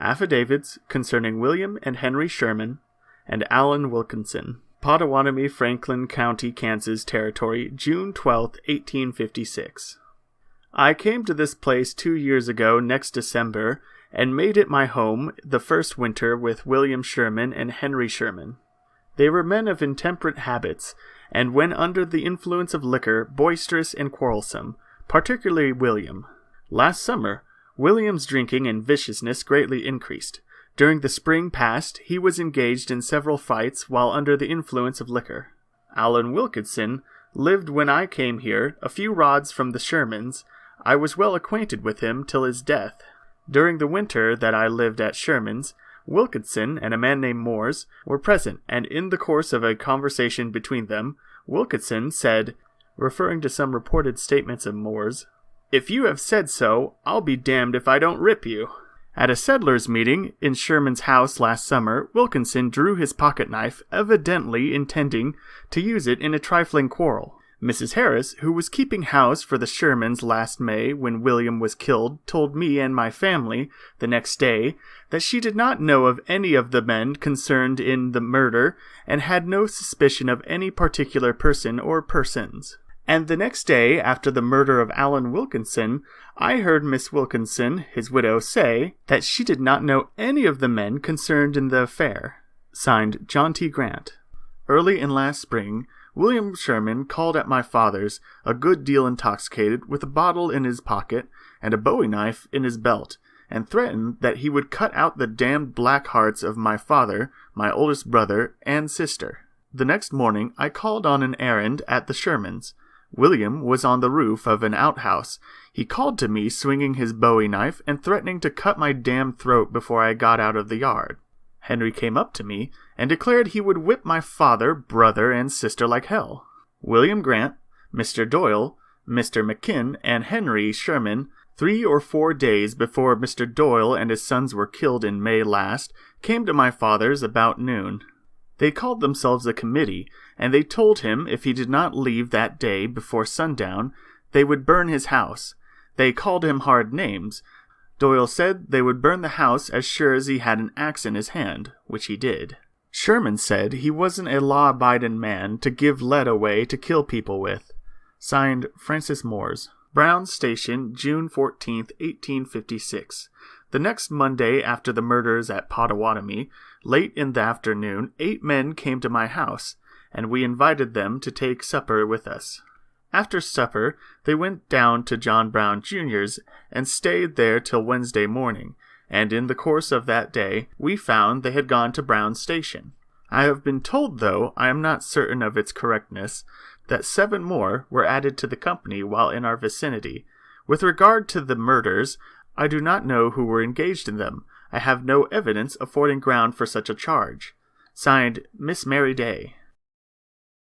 Affidavits concerning William and Henry Sherman and Allen Wilkinson. Pottawatomie, Franklin County, Kansas Territory, June 12, 1856. I came to this place 2 years ago next December, and made it my home the first winter with William Sherman and Henry Sherman. They were men of intemperate habits, and when under the influence of liquor, boisterous and quarrelsome, particularly William. Last summer, William's drinking and viciousness greatly increased. During the spring past, he was engaged in several fights while under the influence of liquor. Allen Wilkinson lived when I came here, a few rods from the Shermans. I was well acquainted with him till his death. During the winter that I lived at Sherman's, Wilkinson and a man named Moores were present, and in the course of a conversation between them, Wilkinson said, referring to some reported statements of Moores, "If you have said so, I'll be damned if I don't rip you." At a settlers' meeting in Sherman's house last summer, Wilkinson drew his pocket-knife, evidently intending to use it in a trifling quarrel. Mrs. Harris, who was keeping house for the Shermans last May when William was killed, told me and my family, the next day, that she did not know of any of the men concerned in the murder, and had no suspicion of any particular person or persons. And the next day, after the murder of Allen Wilkinson, I heard Miss Wilkinson, his widow, say that she did not know any of the men concerned in the affair. Signed, John T. Grant. Early in last spring, William Sherman called at my father's, a good deal intoxicated, with a bottle in his pocket and a bowie knife in his belt, and threatened that he would cut out the damned black hearts of my father, my oldest brother, and sister. The next morning I called on an errand at the Shermans. William was on the roof of an outhouse. He called to me, swinging his bowie knife and threatening to cut my damned throat before I got out of the yard. Henry came up to me and declared he would whip my father, brother, and sister like hell. William Grant, Mr. Doyle, Mr. McKinn, and Henry Sherman, 3 or 4 days before Mr. Doyle and his sons were killed in May last, came to my father's about noon. They called themselves a committee, and they told him if he did not leave that day before sundown, they would burn his house. They called him hard names. Doyle said they would burn the house as sure as he had an axe in his hand, which he did. Sherman said he wasn't a law-abiding man to give lead away to kill people with. Signed, Francis Moores. Brown's Station, June 14, 1856. The next Monday after the murders at Pottawatomie, late in the afternoon, 8 men came to my house, and we invited them to take supper with us. After supper, they went down to John Brown Jr.'s and stayed there till Wednesday morning, and in the course of that day, we found they had gone to Brown's Station. I have been told, though I am not certain of its correctness, that 7 more were added to the company while in our vicinity. With regard to the murders, I do not know who were engaged in them. I have no evidence affording ground for such a charge. Signed, Miss Mary Day.